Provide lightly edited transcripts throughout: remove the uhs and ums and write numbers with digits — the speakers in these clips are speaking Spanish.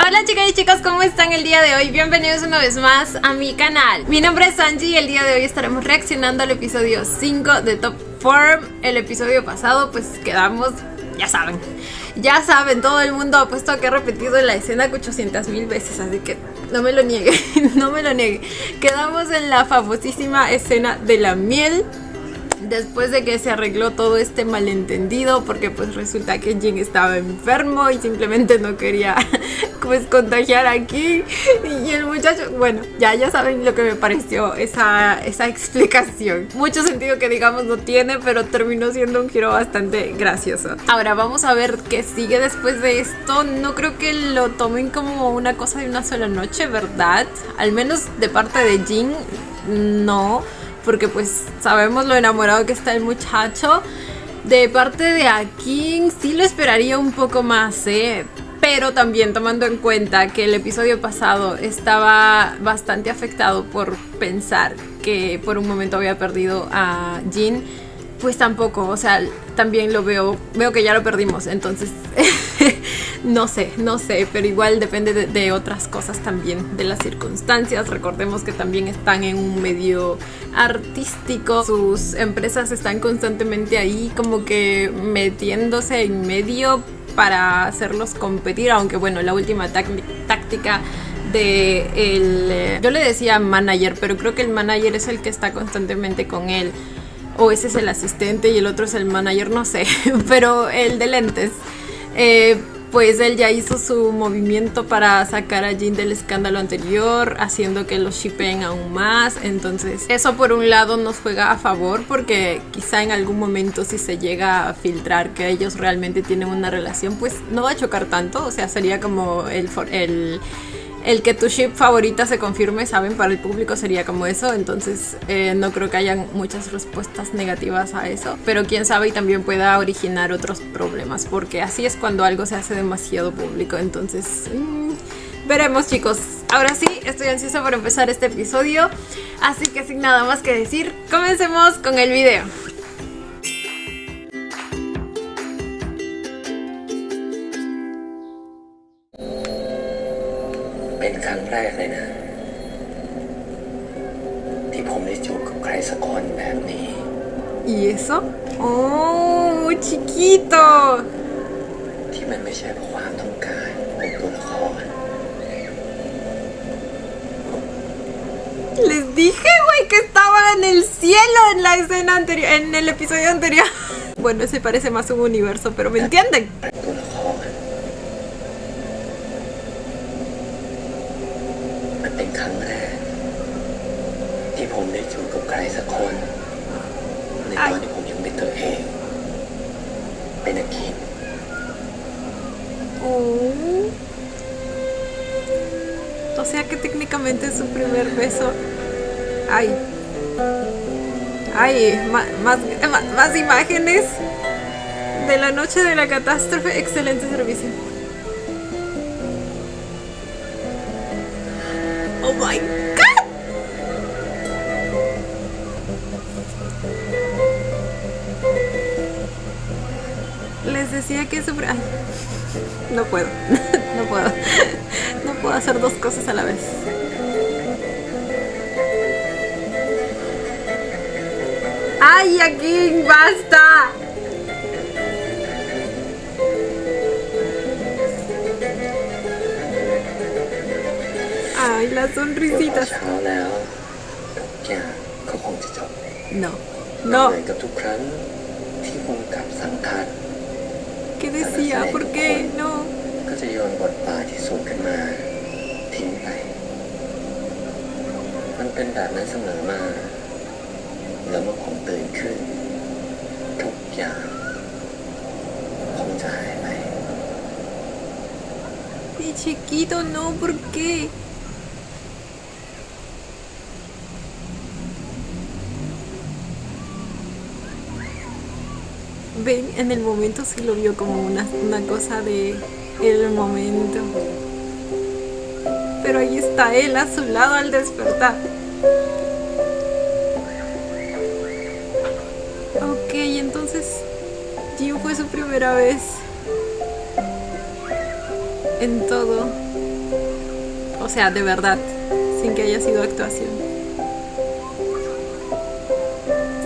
Hola chicas y chicos, ¿cómo están el día de hoy? Bienvenidos una vez más a mi canal. Mi nombre es Angie y el día de hoy estaremos reaccionando al episodio 5 de Top Form. El episodio pasado pues quedamos, ya saben, todo el mundo ha puesto que he repetido la escena 800,000 veces, así que no me lo niegue, no me lo niegue. Quedamos en la famosísima escena de la miel. Después de que se arregló todo este malentendido, porque pues resulta que Jin estaba enfermo y simplemente no quería pues contagiar a King. Y el muchacho, bueno, ya saben lo que me pareció esa explicación. Mucho sentido que digamos no tiene, pero terminó siendo un giro bastante gracioso. Ahora vamos a ver qué sigue después de esto. No creo que lo tomen como una cosa de una sola noche, ¿verdad? Al menos de parte de Jin, no. Porque pues sabemos lo enamorado que está el muchacho. De parte de King sí lo esperaría un poco más, pero también tomando en cuenta que el episodio pasado estaba bastante afectado por pensar que por un momento había perdido a Jin, pues tampoco, o sea, también lo veo que ya lo perdimos, entonces no sé, pero igual depende de otras cosas también, de las circunstancias. Recordemos que también están en un medio artístico, sus empresas están constantemente ahí como que metiéndose en medio para hacerlos competir, aunque bueno, la última táctica de yo le decía manager, pero creo que el manager es el que está constantemente con él, o ese es el asistente y el otro es el manager, no sé, pero el de lentes, pues él ya hizo su movimiento para sacar a Jin del escándalo anterior, haciendo que los shippeen aún más. Entonces eso por un lado nos juega a favor, porque quizá en algún momento si se llega a filtrar que ellos realmente tienen una relación, pues no va a chocar tanto, o sea, sería como el que tu ship favorita se confirme, ¿saben? Para el público sería como eso, entonces no creo que hayan muchas respuestas negativas a eso, pero quién sabe, y también pueda originar otros problemas, porque así es cuando algo se hace demasiado público, entonces veremos, chicos. Ahora sí, estoy ansiosa por empezar este episodio, así que sin nada más que decir, comencemos con el video. ¿Y eso? ¡Oh, chiquito! Les dije, güey, que estaba en el cielo en la escena anterior, en el episodio anterior. Bueno, ese parece más un universo, pero ¿me entienden? O sea que técnicamente es su primer beso. Ay, más imágenes de la noche de la catástrofe. Excelente servicio. Oh my god. Les decía que su... Ay, no puedo. No puedo hacer dos cosas a la vez. ¡Ay, aquí! ¡Basta! ¡Ay, las sonrisitas! No. ¿Qué decía? ¿Por qué? No. Y chiquito, no, ¿por qué? Ven, en el momento sí lo vio como una cosa de el momento. Pero ahí está él a su lado al despertar. Ok, entonces Jin fue su primera vez en todo. sea, de verdad, sin que haya sido actuación.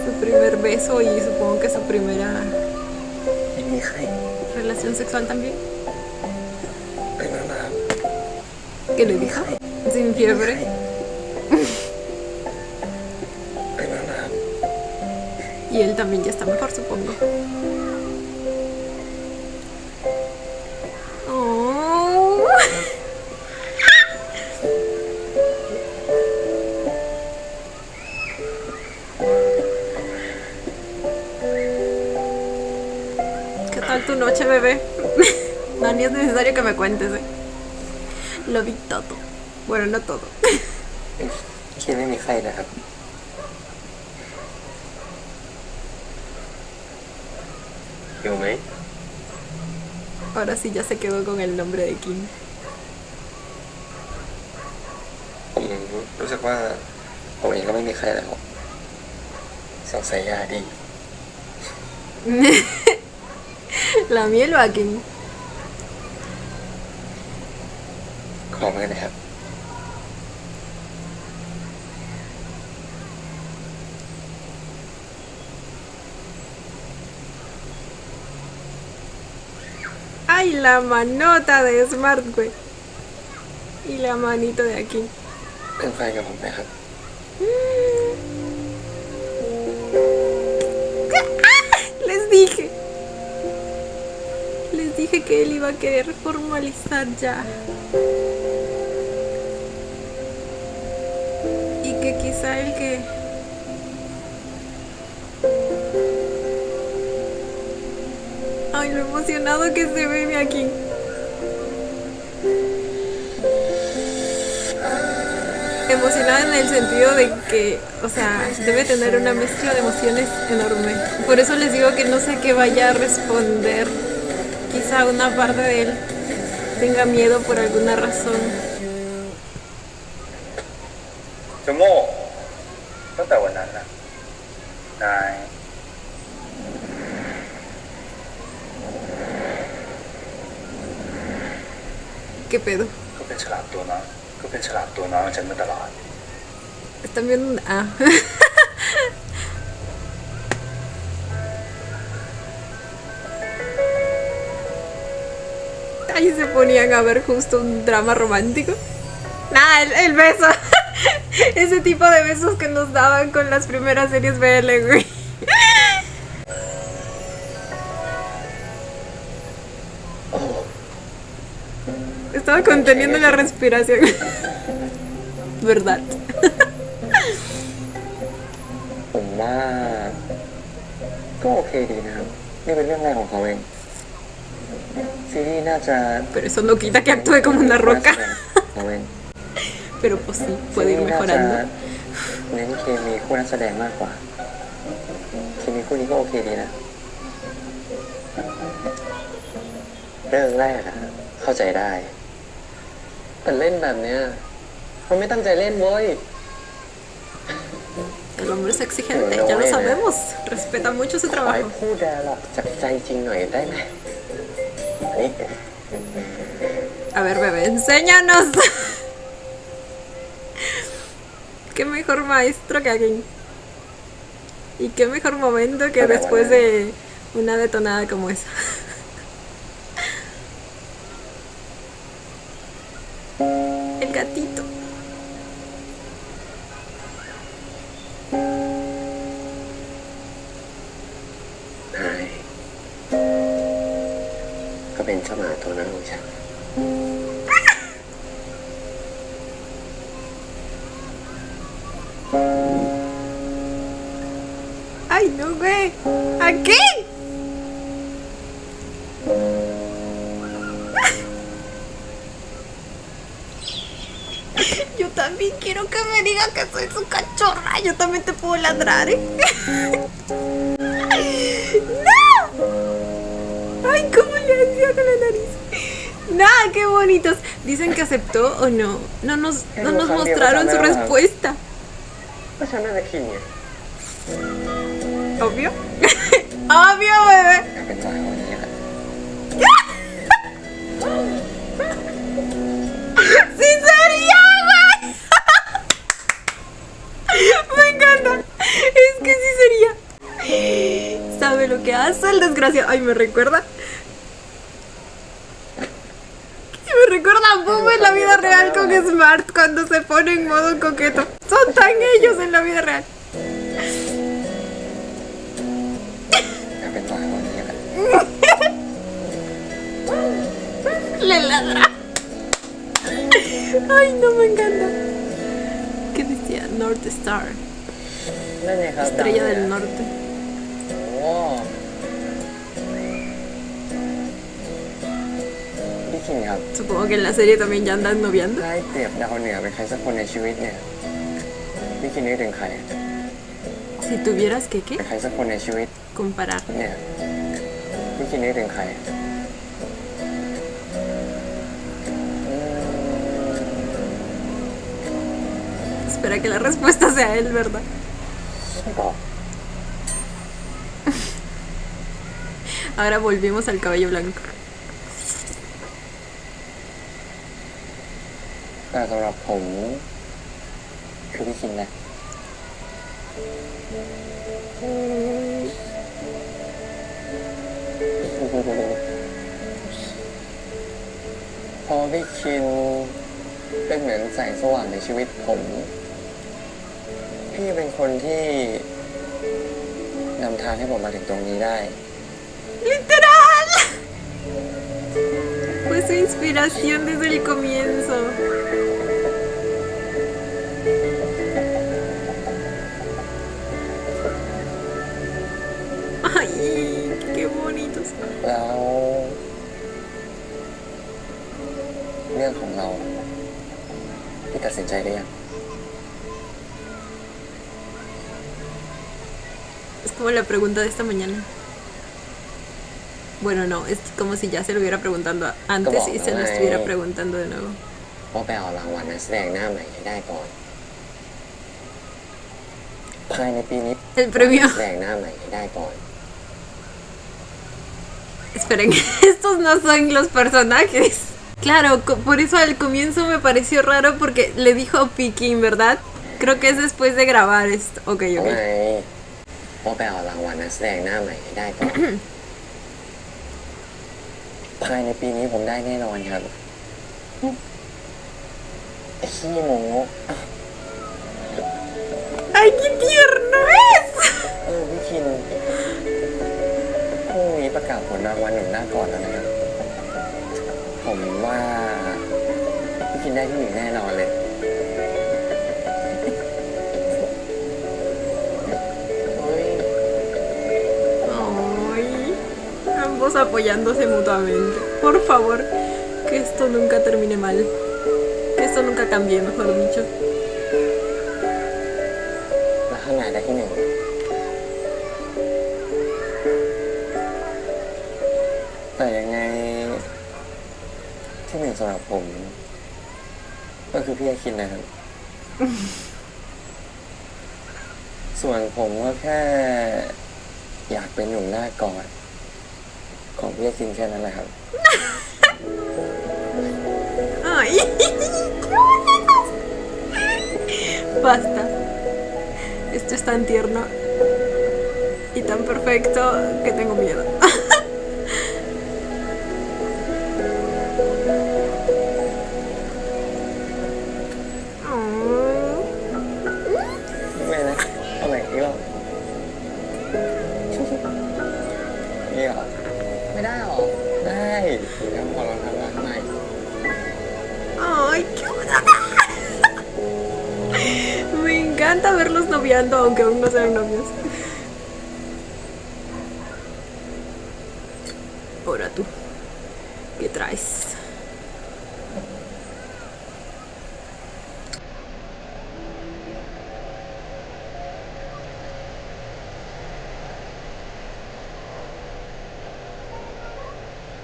Su primer beso y supongo que su primera relación sexual también. ¿Qué le dijo? Sin fiebre. Y él también ya está mejor, supongo. Oh. ¿Qué tal tu noche, bebé? No, ni es necesario que me cuentes, Lo vi todo. Bueno, no todo. คิดไม่มีใครนะครับ อยู่ไหม Ahora sí ya se quedó con el nombre de Kim. ผมรู้สึกว่าผมเองก็ไม่มีใครแล้วสงสัยยาดี ¿La miel o a Kim? ขอมือนะครับ ¡Ay, la manota de Smart, güey! Y la manito de aquí. เป็นแฟนกับผมไหมครับ Les dije. Les dije que él iba a querer formalizar ya. Y que quizá el que... Ay, lo emocionado que se ve aquí. Emocionada en el sentido de que, o sea, debe tener una mezcla de emociones enorme. Por eso les digo que no sé qué vaya a responder. Quizá una parte de él tenga miedo por alguna razón. จะโม่ตั้งแต่วันนั้นนะนาย ¿Qué pedo? ก็เป็นฉลามตัวน้อยก็เป็นฉลามตัวน้อยของฉันมาตลอด Están viendo... Ah. Ahí se ponían a ver justo un drama romántico. Nada, el beso. Ese tipo de besos que nos daban con las primeras series BL, güey. Estaba conteniendo la respiración. ¿Verdad? ผมว่าก็โอเคดีนะครับ นี่เป็นเรื่องแรกของเขาเองซีรีส์น่าจะ Pero eso no quita que actúe como una roca. เขาเอง Pero pues sí, puede ir น่าจะ mejorando. เน้นเคมีคู่นักแสดงมากกว่าเคมีคู่นี้ก็โอเคดีนะเรื่องแรกอะเข้าใจได้แต่เล่นแบบเนี้ยมันไม่ตั้งใจเล่นเว้ย El hombre es exigente, ya lo sabemos. Respeta mucho su ขอให้ trabajo. พูดแดร์หรอกจากใจจริงหน่อยได้ไหมนี่ A ver, bebé, enséñanos. Qué mejor maestro que aquí. Y qué mejor momento que después de una detonada como esa. El gatito. Có bên cho mà thôi nó không sao. Ay, no, güey. ¿Aquí? Yo también quiero que me diga que soy su cachorra. Yo también te puedo ladrar, ¿eh? ¡No! Ay, ¿cómo le hacía con la nariz? Nah, qué bonitos. Dicen que aceptó o no. No nos mostraron su respuesta. ก็ฉันน่าจะขี้เนี่ย Obvio. Obvio, bebé. อยากเป็นจ่ายวันนี้แหละ ¡Sí sería! que hace el desgraciado. Ay, me recuerda. Me recuerda a Boom en la vida real con Smart cuando se pone en modo coqueto. Son tan ellos en la vida real. จะเป็นหมาคนนี้แหละ Le ladra. Ay, no, me encanta. ¿Qué decía? North Star. นั่นไงครับ Estrella del Norte. โอ้พี่คิงครับ Supongo que en la serie también ya andan noviando. ถ้าให้เปรียบดาวเหนือเป็นใครสักคนในชีวิตเนี่ยพี่คิงนึกถึงใคร Si tuvieras que, เป็น ¿qué? ใครสักคนในชีวิต Comparar. เนี่ยพี่คิงนึกถึงใคร Espera que la respuesta sea él, ¿verdad? ไม่บอก Ahora volvimos al cabello blanco. แต่สำหรับผมคือพี่คิงนะพอพี่คิงเป็นเหมือนแสงสว่างในชีวิตผม พี่เป็นคนที่นำทางให้ผมมาถึงตรงนี้ได้ ¡Literal! Fue su inspiración desde el comienzo. Ay, qué bonitos. แล้วเรื่องของเราพี่ตัดสินใจได้ยัง Es como la pregunta de esta mañana. Bueno, no, es como si ya se lo hubiera preguntado antes y se lo estuviera preguntando de nuevo. ว่าไปเอารางวัลนักแสดงหน้าใหม่ให้ได้ก่อนภายในปีนี้ El premio. แสดงหน้าใหม่ให้ได้ก่อน Esperen, estos no son los personajes. Claro, por eso al comienzo me pareció raro porque le dijo Pikin, ¿verdad? Creo que es después de grabar esto. Ok, ทำ ok. ไมว่าไปเอารางวัลนักแสดงหน้าใหม่ให้ได้ก่อน ภายในปีนี้ผมได้แน่นอนครับไอ้ขี้โม้ ¡Ay, qué tierno es! พี่คินพรุ่งนี้ประกาศผลรางวัลหนุ่มหน้าก่อนแล้วนะครับ ผมว่าพี่คินได้ที่หนึ่งแน่นอนเลย เฮ้ย Ay, ambos apoyándose mutuamente. Por favor, que esto nunca termine mal. Que esto nunca cambie, mejor dicho. แล้วข้างในได้ที่หนึ่ง แต่ยังไงที่หนึ่งสำหรับผม ก็คือพี่อาคินนะครับ ส่วนผมก็แค่อยากเป็นหนุ่มหน้าก่อนของพี่อาคินแค่นั้นแหละครับ ¡Ay! ¡Qué bonitos! Basta. Esto es tan tierno y tan perfecto que tengo miedo. Oh. ไม่นะเอาใหม่อีกรอบนี่เหรอ ไม่ได้หรอ ได้เดี๋ยวพอเราทำงานใหม่ ¡Ay, qué bonita! Me encanta verlos noviando, aunque aún no sean novios. Ahora tú, ¿qué traes?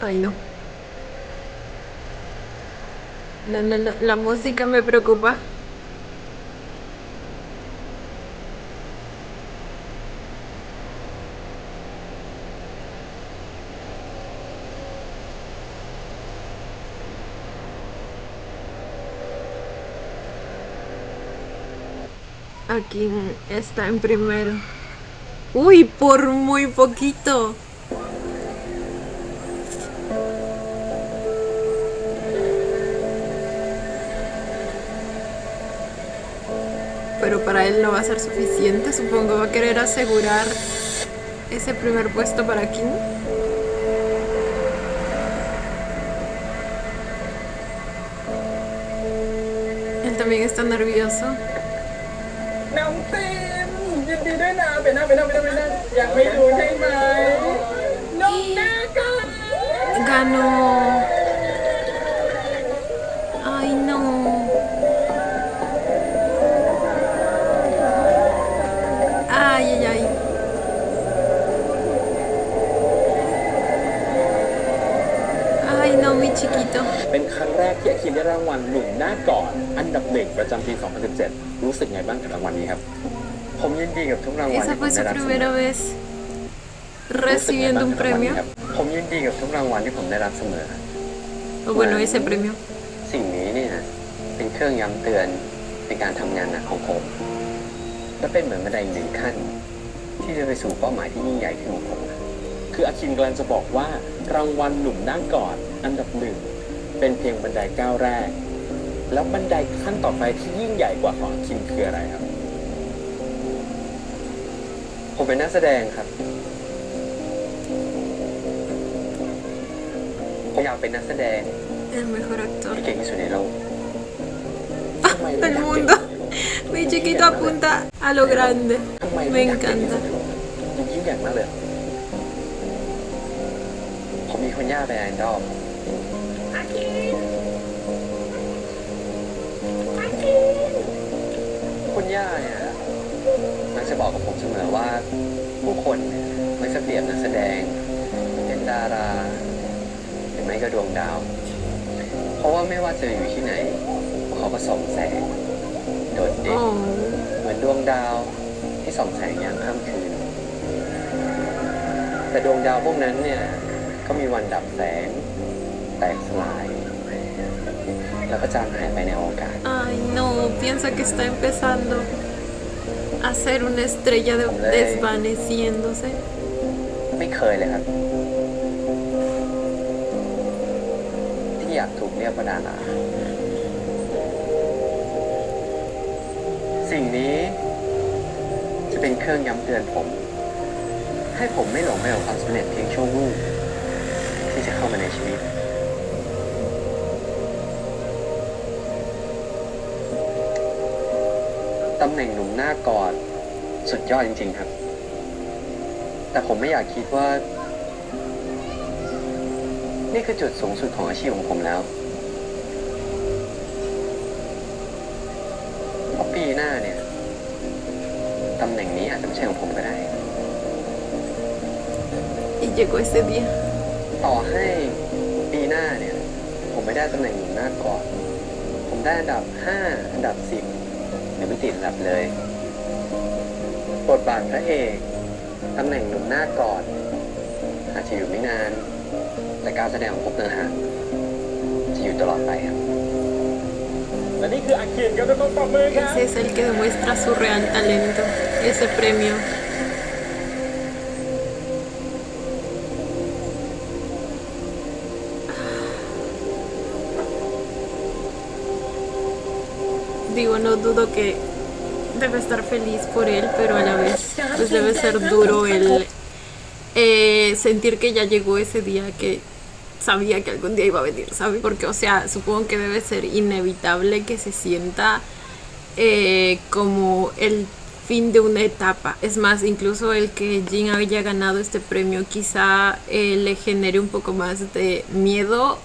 Ay, no. No, no, no, la música me preocupa. Aquí está en primero. Uy, por muy poquito. Pero para él no va a ser suficiente. Supongo va a querer asegurar ese primer puesto para Kim. Él también está nervioso. น้องเต็มยินดีด้วยนะเป็นนะยังไม่รู้ใช่ไหมน้องแม่กัน Ganó. Ay, no. Ay, ay, ay. Ay, no, mi chiquito. เป็นครั้งแรกที่อาคินได้รางวัลหนุ่มหน้ากอดอันดับหนึ่งประจำปี 2017 รู้สึกไงบ้างกับรางวัลนี้ครับ ผมยินดีกับทุกรางวัล Esa ที่ผ fue ม su ได้รับเสม primera อ vez รู้สึกไง recibiendo บ้าง un กับรางวัล premio. นี้ครับ ผมยินดีกับทุกรางวัลที่ผมได้รับเสมอ O bueno, ese premio. สิ่งนี้เนี่ยเป็นเครื่องย้ำเตือนในการทำงานหนักของผมและเป็นเหมือนบันไดอีกหนึ่งขั้น ที่จะไปสู่เป้าหมายที่ยิ่งใหญ่ขึ้นของผม คืออาคินกำลังจะบอกว่ารางวัลหนุ่มหน้ากอดอันดับหนึ่งเป็นเพียงบันไดก้าวแรก แล้วบันไดขั้นต่อไปที่ยิ่งใหญ่กว่าของอาคินคืออะไรครับ ผมเป็นนักแสดงครับ ผมอยากเป็นนักแสดง El mejor actor ที่เก่งที่สุดในโลก del mundo. Mi chiquito apunta a lo grande. ทำไม Me อยากเป็นที่สุ encanta. ดมันยิ่งใหญ่มากเลย ผมมีคุณย่าเป็นไอดอลคุณย่าเนี่ยมักจะบอกกับผมเสมอว่า ผู้คนเนี่ยมักจะเปรียบนักแสดง เป็นดาราหรือไม่ก็ดวงดาว เพราะว่าไม่ว่าจะอยู่ที่ไหนพวกเขาก็ส่องแสง โดดเด่น Oh. เหมือนดวงดาวที่ส่องแสงยามค่ำคืน แต่ดวงดาวพวกนั้นเนี่ยก็มีวันดับแสง แตกสลาย แล้วก็จางหายไปในอวกาศ Ay, no, piensa que está empezando a ser una estrella desvaneciéndose. ไม่เคยเลยครับ ที่อยากถูกเรียกว่าดาราสิ่งนี้จะเป็นเครื่องย้ำเตือนผม ให้ผมไม่หลงไปกับความสำเร็จเพียงชั่ววูบที่จะเข้ามาในชีวิต ตำแหน่งหนุ่มหน้ากอดสุดยอดจริงๆครับ แต่ผมไม่อยากคิดว่า นี่คือจุดสูงสุดของอาชีพของผมแล้วเพราะปีหน้าเนี่ยตำแหน่งนี้อาจจะไม่ใช่ของผมก็ได้ Y llegó ese día. ต่อให้ปีหน้าเนี่ย ผมไม่ได้ตำแหน่งหนุ่มหน้ากอดผมได้อันดับ 5 อันดับ 10หรือไม่ติดอันดับเลยบทบาทพระเอกตำแหน่งหนุ่มหน้ากอดอาจจะอยู่ไม่นาน แต่การแสดงของผมต่างหากจะอยู่ตลอดไปครับ และนี่คืออาคินก็ต้องปรบมือครับ Ese es el que demuestra su real talento. Ese premio. Digo, no dudo que debe estar feliz por él, pero a la vez pues debe ser duro el sentir que ya llegó ese día que sabía que algún día iba a venir, ¿sabes? Porque, o sea, supongo que debe ser inevitable que se sienta como el fin de una etapa. Es más, incluso el que Jin haya ganado este premio quizá le genere un poco más de miedo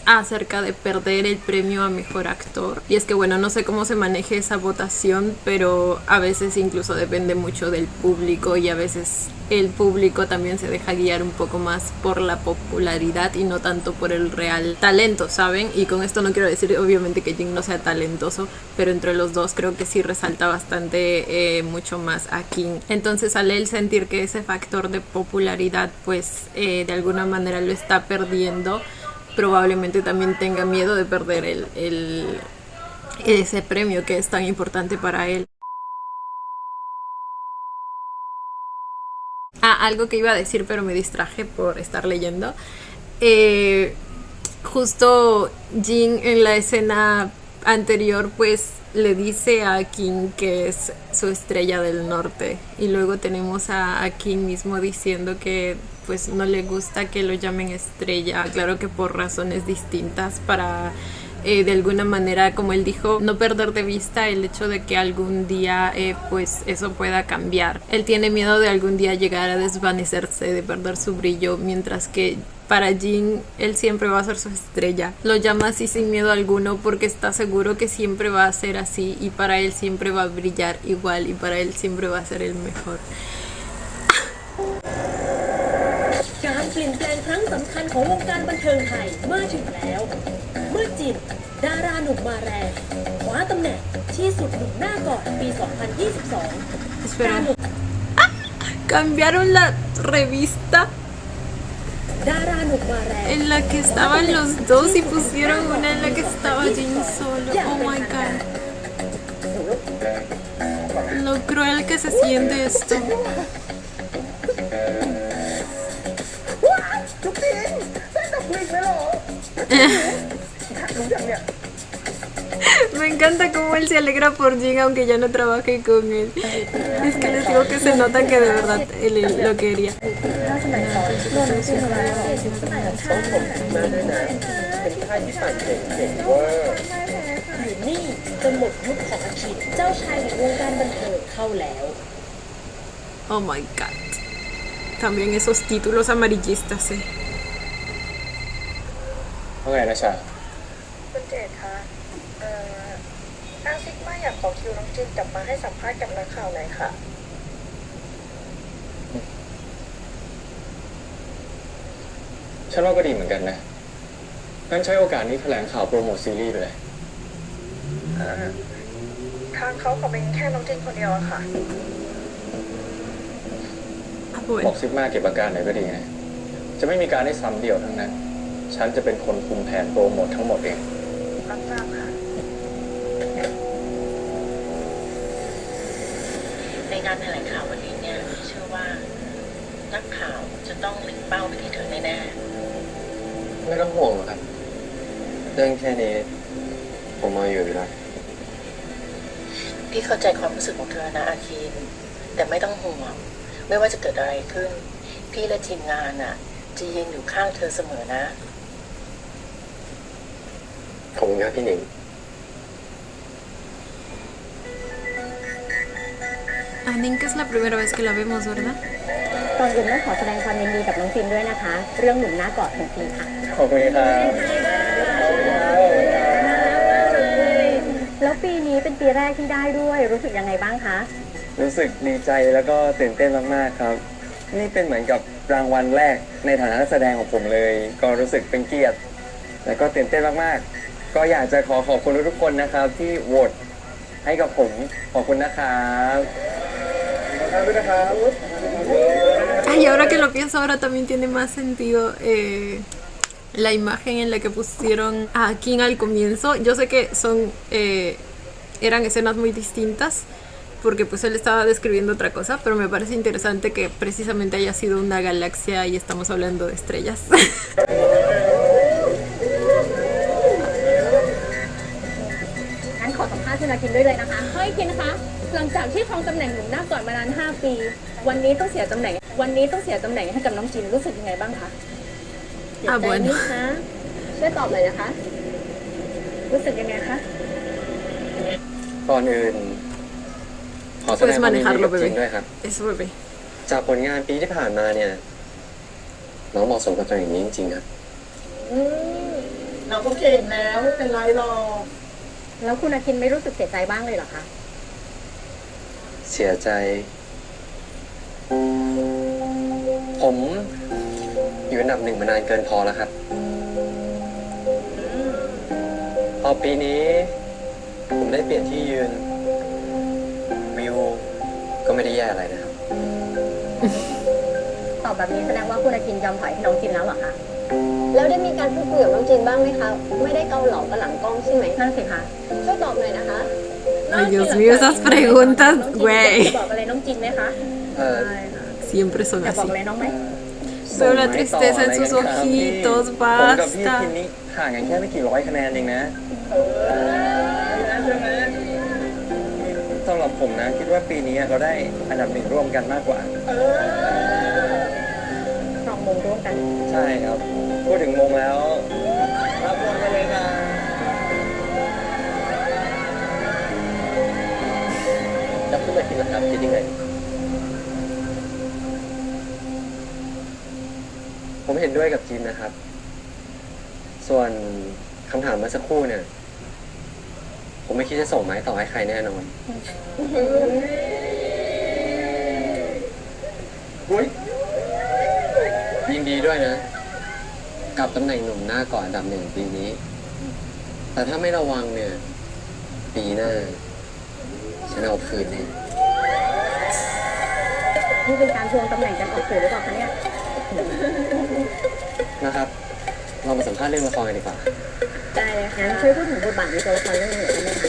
acerca de perder el premio a mejor actor. Y es que bueno, no sé cómo se maneje esa votación, pero a veces incluso depende mucho del público y a veces el público también se deja guiar un poco más por la popularidad y no tanto por el real talento, ¿saben? Y con esto no quiero decir obviamente que Jin no sea talentoso, pero entre los dos creo que sí resalta bastante mucho más a Kim. Entonces al él sentir que ese factor de popularidad pues de alguna manera lo está perdiendo, probablemente también tenga miedo de perder ese premio que es tan importante para él. algo que iba a decir, pero me distraje por estar leyendo. Justo Jin en la escena anterior pues le dice a Kim que es su estrella del norte, y luego tenemos a Kim mismo diciendo que pues no le gusta que lo llamen estrella, claro que por razones distintas, para de alguna manera, como él dijo, no perder de vista el hecho de que algún día pues eso pueda cambiar. Él tiene miedo de algún día llegar a desvanecerse, de perder su brillo, mientras que para Jin él siempre va a ser su estrella. Lo llama así sin miedo alguno porque está seguro que siempre va a ser así, y para él siempre va a brillar igual, y para él siempre va a ser el mejor. การเปลี่ยนแปลงครั้งสำคัญของวงการบันเทิงไทยมาถึงแล้ว เมื่อจินดาราหนุ่มมาแรงคว้าตำแหน่งที่สุดหนุ่มหน้าก่อนปี 2022 Espera. Cambiaron la revista ดาราหนุ่มมาแรง en la que estaban los dos y pusieron una en la que estaba Jin solo. Oh my god. Lo cruel que se siente esto. ทุกทีได้ดับหนึ่งเลยเหรอรู้ยังเนี่ย Me encanta cómo él se alegra por Jin aunque ya no trabaje con él. Es que les digo que se nota que de verdad él lo quería. ต้องชมทีมมากด้วยนะ เป็นค่ายที่ปั่นเก่งๆเวอร์ อยู่นี่จนหมดยุคของอาคินเจ้าชายแห่งวงการบันเทิงเข้าแล้ว Oh my god. También esos títulos amarillistas, ว่าไงนะชา คุณเจตคะอาซิกมาอยากขอคิวน้องจินกลับมาให้สัมภาษณ์กับนักข่าวหน่อยค่ะ ฉันว่าก็ดีเหมือนกันนะ งั้นใช้โอกาสนี้แถลงข่าวโปรโมทซีรีส์ไปเลย ทางเขาขอเป็นแค่น้องจินคนเดียวอะค่ะ Ah, บอ bueno. กซิกมาเก็บอาการหน่อยก็ดีไง จะไม่มีการได้ซ้ำเดียวทั้งนั้น ฉันจะเป็นคนคุมแผนโปรโมททั้งหมดเอง รับทราบค่ะ ในงานแถลงข่าววันนี้เนี่ยเชื่อว่านักข่าวจะต้องเล็งเป้าไปที่เธอแน่ ไม่ต้องห่วงหรอกครับ เรื่องแค่นี้ผมมาอยู่แล้ว ๆพี่เข้าใจความรู้สึกของเธอนะอาคิน แต่ไม่ต้องห่วงไม่ว่าจะเกิดอะไรขึ้น พี่และทีมงานน่ะจะยืนอยู่ข้างเธอเสมอนะ ขอบคุณครับพี่หนิง A Ning es la primera vez que la vemos, ¿verdad? ก่อนอื่นต้องขอแสดงความยินดีกับน้องจินด้วยนะคะ เรื่องหนุ่มหน้ากอดของจินค่ะ ขอบคุณครับ แล้วปีนี้เป็นปีแรกที่ได้ด้วยรู้สึกยังไงบ้างคะ รู้สึกดีใจแล้วก็ตื่นเต้นมากๆครับ นี่เป็นเหมือนกับรางวัลแรกในฐานะนักแสดงของผมเลย ก็รู้สึกเป็นเกียรติ แล้วก็ตื่นเต้นมากๆ ก็อยากจะขอบคุณทุกคนนะครับที่โหวตให้กับผม ขอบคุณนะครับขอบคุณนะครับ Ay, ahora que lo pienso, ahora también tiene más sentido la imagen en la que pusieron a Kim al comienzo. Yo sé que eran escenas muy distintas, porque pues él estaba describiendo otra cosa, pero me parece interesante que precisamente haya sido una galaxia y estamos hablando de estrellas. งั้นขอสัมภาษณ์คุณอาคินด้วยเลยนะคะเฮ้ยคินคะ หลังจากที่ครองตำแหน่งหนุ่มหน้ากอดมานาน 5 ปี วันนี้ต้องเสียตำแหน่งให้กับน้องจินรู้สึกยังไงบ้างคะ Ah, bueno. คะช่วยตอบหน่อยนะคะ รู้สึกยังไงคะ ก่อนอื่น ขอแสดงความยินดีกับจินด้วยครับ Eso, bebé. จากผลงานปีที่ผ่านมาเนี่ย น้องเหมาะสมกับตัวอย่างนี้จริงๆครับ เราก็เก่งแล้วไม่เป็นไรหรอก แล้วคุณอาคินไม่รู้สึกเสียใจบ้างเลยเหรอคะ เสียใจ ผมอยู่อันดับ 1มานานเกินพอแล้วครับ พอปีนี้ ผมได้เปลี่ยนที่ยืน วิว ก็ไม่ได้แย่อะไรนะครับ ตอบแบบนี้แสดงว่าคุณอาคินยอมถอยให้น้องจินแล้วเหรอคะ แล้วได้มีการพูดคุยกับน้องจินบ้างไหมคะ ไม่ได้เกาเหลากันหลังกล้องใช่ไหม นั่นสิคะ ช่วยตอบหน่อยนะคะ Ay, Dios mío, esas preguntas, จะ güey. บอกอะไรน้องจินไหมคะ เออ siempre son อยากบอก así. อะไรน้องไหม Veo la tristeza en sus ojitos, ผมกับพี่ basta. ทีมนี้ห่างกันแค่ไม่กี่ร้อยคะแนนเองนะสำหรับผมนะคิดว่าปีนี้เราได้อันดับ 1ร่วมกันมากกว่า ครองมงร่วมกัน ใช่ครับ พูดถึงมงแล้วรับมงไปเลยนะแล้วขึ้นมาคิดนะครับคิดยังไงผมเห็นด้วยกับจินนะครับ ส่วนคำถามเมื่อสักครู่เนี่ย ผมไม่คิดจะส่งไม้ต่อให้ใครแน่นอนอุ้ยยินดีด้วยนะ กับตำแหน่งหนุ่มหน้าก่อนอันดับ 1ปีนี้ แต่ถ้าไม่ระวังเนี่ย ปีหน้า ฉันเอาคืนแน่ นี่เป็นการทวงตำแหน่งกันออกสื่อหรือเปล่าคะเนี่ย นะครับ เรามาสัมภาษณ์เรื่องละครกันดีกว่า ได้เลยค่ะงั้นช่วยพูดถึงบทบาทในตัวละครเรื่องนี้หน่อยได้ไหมคะ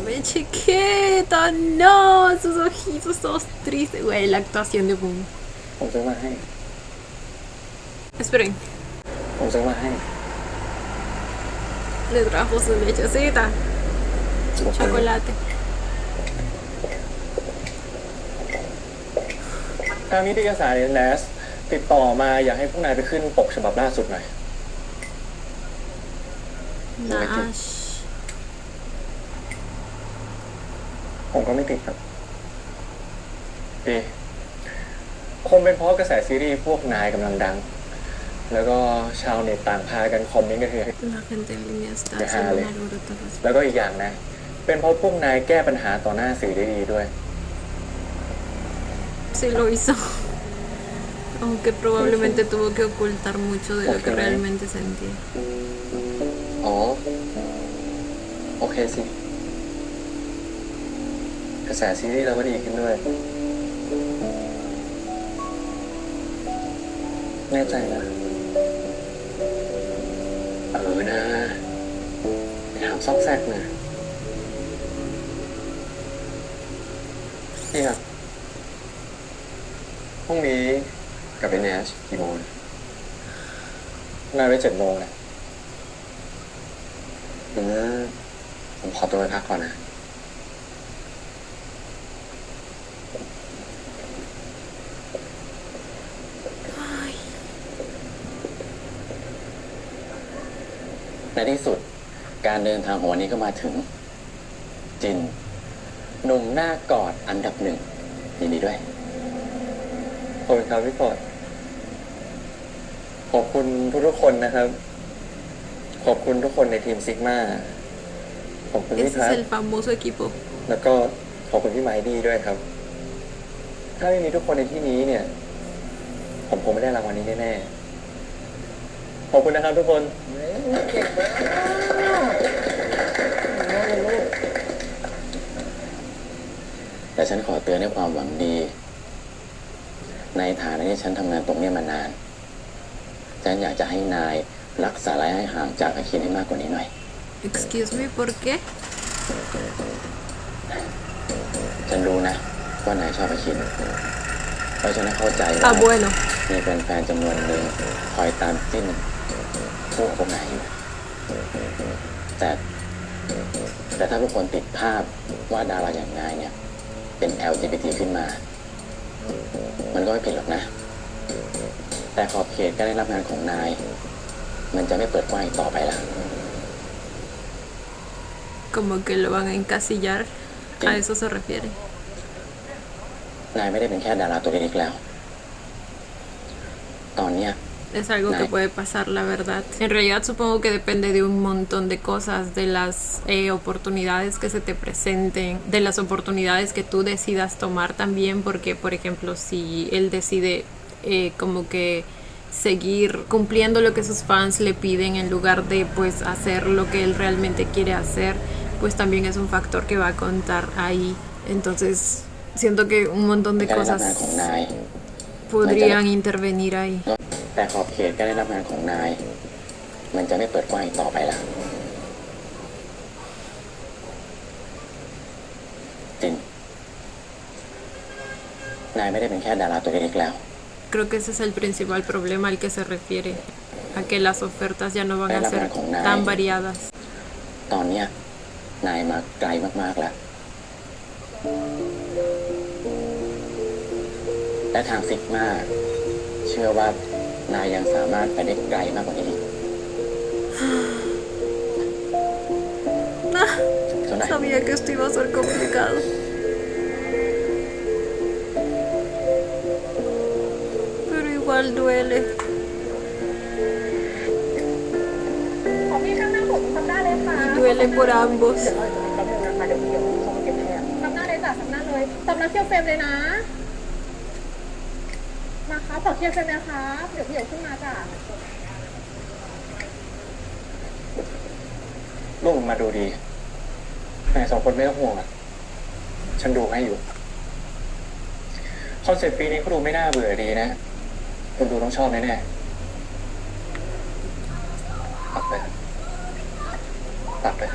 Me chiquita, no, sus ojitos todos tristes. Güey, la actuación de Boom. ผมซื้อมาให้ Esperen, ผมซื้อมาให้ le trajo su lechecita, su chocolate. ทางนิตยสารแลสติดต่อมาอยากให้พวกนายไปขึ้นปกฉบับล่าสุดหน่อย Nash. ผมก็ไม่ติดครับดีคงเป็นเพราะกระแสซีรีส์พวกนายกำลังดัง แล้วก็ชาวเน็ตต่างพากันคอมเมนต์กันเถอะ La gente en línea está Déjale. haciendo un alboroto. แล้วก็อีกอย่างนะ เป็นเพราะพวกนายแก้ปัญหาต่อหน้าสื่อได้ดีด้วย Sí lo hizo. Aunque probablemente tuvo que ocultar mucho de lo que Ok. realmente sentía. อ๋อ โอเคสิ กระแสซีรีส์เราก็ดีขึ้นด้วย แน่ใจนะ นะไปถามซอกแซกนะนี่ครับพรุ่งนี้กับไอ้แนชกี่โมง นายไป7 โมงนะ ผมขอตัวไปพักก่อนนะ ในที่สุดการเดินทางของวันนี้ก็มาถึง จิน หนุ่มหน้ากอดอันดับ 1ยินดีด้วย ขอบคุณครับพี่ปอดขอบคุณทุกๆคนนะครับ ขอบคุณทุกคนในทีมซิกมาขอบคุณพี่ Ese ทั es ศ el น์ famoso equipo. แล้วก็ขอบคุณพี่ไมดี้ด้วยครับ ถ้าไม่มีทุกคนในที่นี้เนี่ย ผมคงไม่ได้รางวัลนี้แน่ๆขอบคุณนะครับทุกคน แต่ฉันขอเตือนด้วยความหวังดี ในฐานะที่ฉันทำงานตรงนี้มานาน ฉันอยากจะให้นายรักษาระยะห่างจากอาคินให้มากกว่านี้หน่อย Excuse me, ¿por qué? ฉันรู้นะว่านายชอบอาคิน เพราะฉะนั้นเข้าใจว่า Ah, bueno. มีแฟนๆจำนวนหนึ่งคอยตามจิ้นพวกนายอยู่ แต่ถ้าทุกคนติดภาพว่าดาราอย่างนายเนี่ย เป็น LGBT ขึ้นมา มันก็ไม่ผิดหรอกนะ แต่ขอบเขตการได้รับงานของนาย มันจะไม่เปิดกว้างอีกต่อไปละ Como que lo van a encasillar. A eso se refiere. นายไม่ได้เป็นแค่ดาราตัวเล็กๆแล้ว ตอนเนี้ย Es algo que puede pasar, la verdad. En realidad supongo que depende de un montón de cosas, de las oportunidades que se te presenten, de las oportunidades que tú decidas tomar también, porque por ejemplo si él decide como que seguir cumpliendo lo que sus fans le piden en lugar de pues hacer lo que él realmente quiere hacer, pues también es un factor que va a contar ahí. Entonces siento que un montón de การได้รับ cosas งานของนาย podrían intervenir ahí. แต่ขอบเขตการได้รับงานของนาย มันจะไม่เปิดกว้างอีกต่อไปละจิน นายไม่ได้เป็นแค่ดาราตัวเล็กๆแล้ว Creo que ese es el principal problema al que se refiere, a que las ofertas ya no van a ser tan variadas. ตอนเนี้ยนายมาไกลมากๆแล้ว และทางซิกมาเชื่อว่านายยังสามารถไปได้ไกลมากกว่านี้อีก Sabía que esto iba a ser complicado. Pero igual duele. ของพี่ข้างหน้าผมทำได้เลยค่ะ Duele por ambos. ทำหน้าเลยจ้ะทำหน้าเลยทำหน้าเคี่ยวเฟรมเลยนะ มาครับขอเคี่ยวเฟรมนะคะเดี๋ยวพี่เดี๋ยวขึ้นมาจ้ะ ลูกมาดูดีนายสองคนไม่ต้องห่วงอะฉันดูให้อยู่คอนเซ็ปต์ปีนี้เขาดูไม่น่าเบื่อดีนะคุณดูต้องชอบแน่ๆปักเลยปักเลย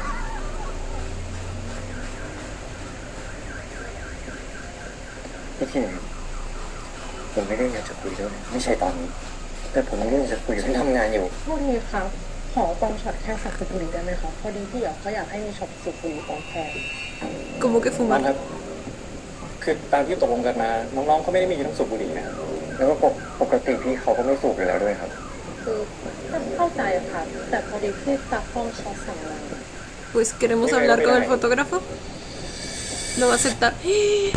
พี่คิงผมไม่ได้อยากจะคุยด้วยไม่ใช่ตอนนี้แต่ผมมีเรื่องจะคุยฉันทำงานอยู่ พวกนี้ครับขอกองช็อตแค่สักบุหรี่ได้ไหมครับพอดีพี่เขาอยากให้มีช็อตสูบบุหรี่ของแทน Como que นั่ fumar. นครับคือตามที่ตกลงกันมาน้องๆเขาไม่ได้มีต้องสูบบุหรี่นะครับแล้วก็ปกติพี่เขาก็ไม่สูบอยู่แล้วด้วยครับ คือเข้าใจค่ะแต่พอดีพี่ตากล้องเขาสั่งมา Pues queremos hablar con el fotógrafo. ¿Lo va a aceptar?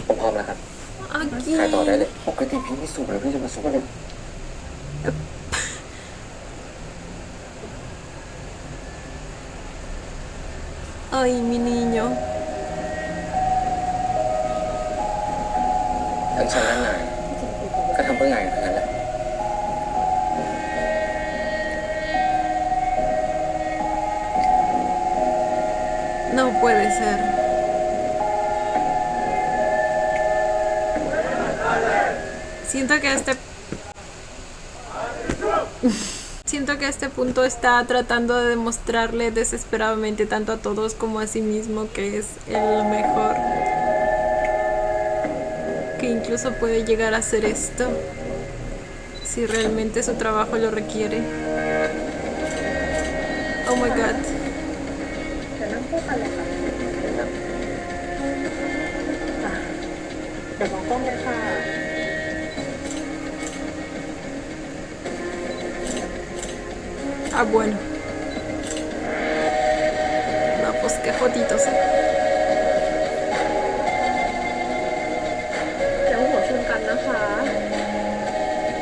ผมพร้อมแล้วครับ Aquí. ถ่ายต่อได้เลยปกติพี่ไม่สูบเลยพี่จะมาสูบอะไร Ay, mi niño. ทั้งฉันและนายก็ทำเพื่องานกันทั้งนั้นแหละ No puede ser. Siento que Siento que a este punto está tratando de demostrarle desesperadamente tanto a todos como a sí mismo que es el mejor. Que incluso puede llegar a hacer esto si realmente su trabajo lo requiere. Oh my god. จะนั่งคู่กันเลยค่ะเดี๋ยวมองกล้องเลยค่ะ Ah, bueno. No, pues qué fotitos. เดี๋ยวหัวชนกันนะคะ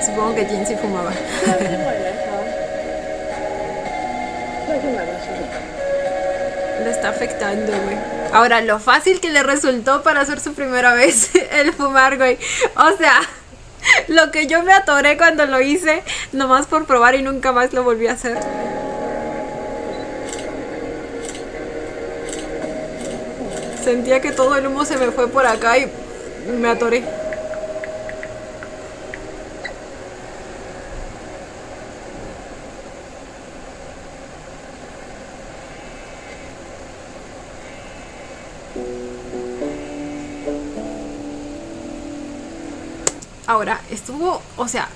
Supongo que Jin sí fumaba. เพื่อนที่ไหวไหมคะเพื่อนที่ไหวไหมคะ Le está afectando, güey. Ahora, lo fácil que le resultó para hacer su primera vez el fumar, güey. O sea, lo que yo me atoré cuando lo hice, nomás por probar y nunca más lo volví a hacer. Sentía que todo el humo se me fue por acá y me atoré. Ahora, estuvo, o sea,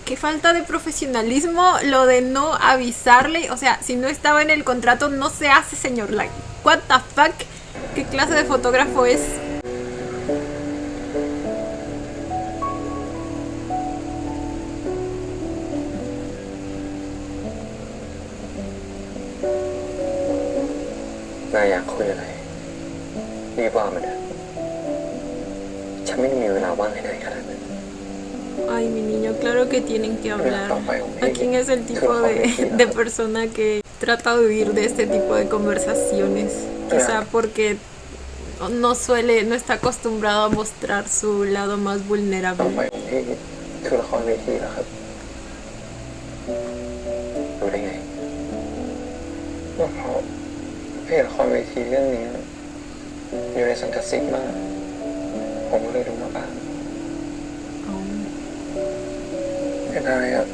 qué falta de profesionalismo lo de no avisarle. O sea, si no estaba en el contrato, no se hace, señor. Like, what the fuck? ¿Qué clase de fotógrafo es? Naya,คุยอะไรรีบว่ามาเถอะฉันไม่มีเวลาว่างให้นายขนาดนั้น Ay, mi niño, claro que tienen que hablar. ¿A quién es el tipo de persona que trata de huir de este tipo de conversaciones? Quizá porque no está acostumbrado a mostrar su lado más ต่อไป vulnerable. ของพี่คือละครเวทีแล้วครับรู้ได้ไงก็เพราะพี่ละครเวทีเรื่องนี้อยู่ในสังกัดซิกมาผมก็เลยดูมาบ้างแต่นายอะ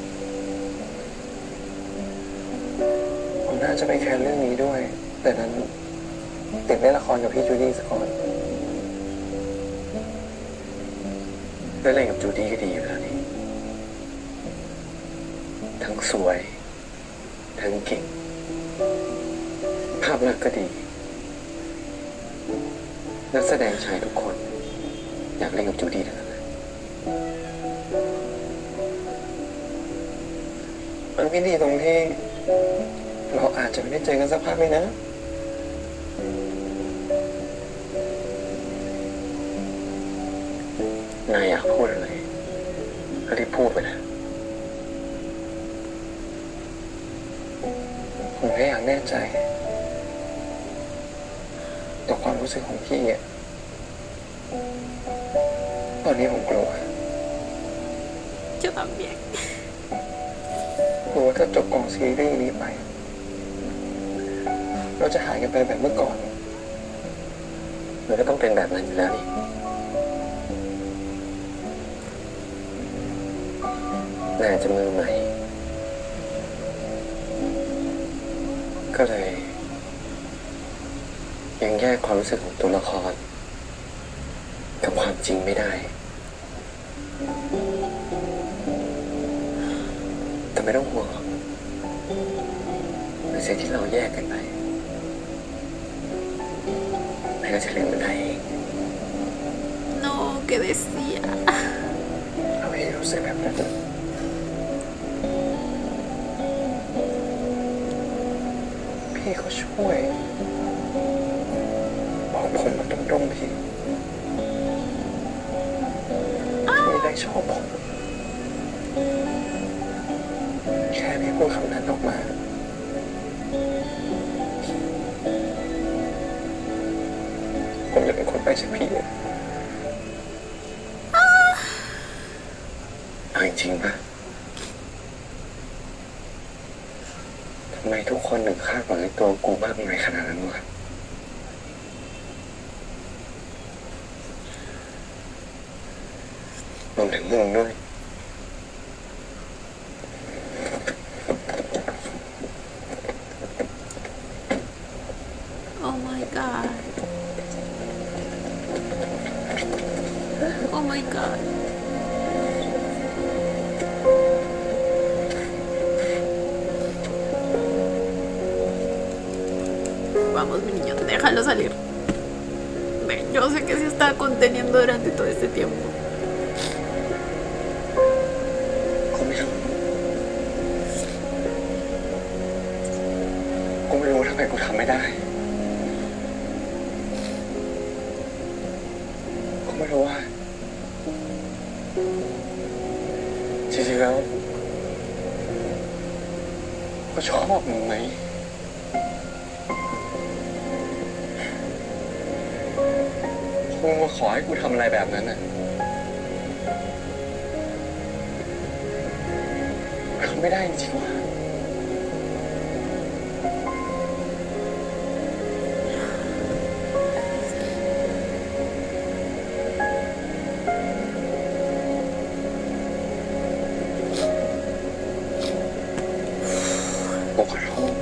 ผมน่าจะไปแคสเรื่องนี้ด้วย แต่นั้นติดเล่นละครกับพี่จูดี้ซะก่อน แล้วเล่นกับจูดี้ก็ดีอยู่แล้วนี่ทั้งสวยทั้งเก่งภาพลักษณ์ก็ดีนักแสดงชายทุกคนอยากเล่นกับจูดี้ทั้งนั้นเลยมันไม่ดีตรงที่เราอาจจะไม่ได้เจอกันสักพักเลยนะนายอยากพูดอะไรก็รีบพูดไปนะผมแค่อยากแน่ใจต่อความรู้สึกของพี่อ่ะตอนนี้ผมกลัว Yo también. กลัวถ้าจบกองซีรีส์นี้ไป เราจะหายกันไปแบบเมื่อก่อนมันก็ต้องเป็นแบบนั้นอยู่แล้วนี่น่าจะมือใหม่ ก็เลยยังแยกความรู้สึกของตัวละครกับความจริงไม่ได้แต่ไม่ต้องห่วงหรอกในสิ่งที่เราแยกกันไปนายก็จะลืมมันได้เอง No, ¿qué decía? เราเองรู้สึกแบบนั้นพี่เขาช่วยบอกผมมาตรงๆพี่ไม่ได้ชอบผมแค่พี่พูดคำนั้นออกมาผมจะเป็นคนไปจากพี่เอาจริงๆปะทำไมทุกคนถึงคาดหวังในตัวกูมากมายขนาดนั้นวะรวมถึงมึงด้วย Oh my god. Oh my god. Vamos, mi niño, déjalo salir. Ven, yo sé que se está conteniendo durante todo este tiempo. กูไม่รู้ทำไมกูทำไม่ได้กูไม่รู้ว่าจริงๆแล้วกูชอบมึงไหมกูมาขอให้กูทำอะไรแบบนั้นน่ะทำไม่ได้จริงๆว่ะผมขอโทษ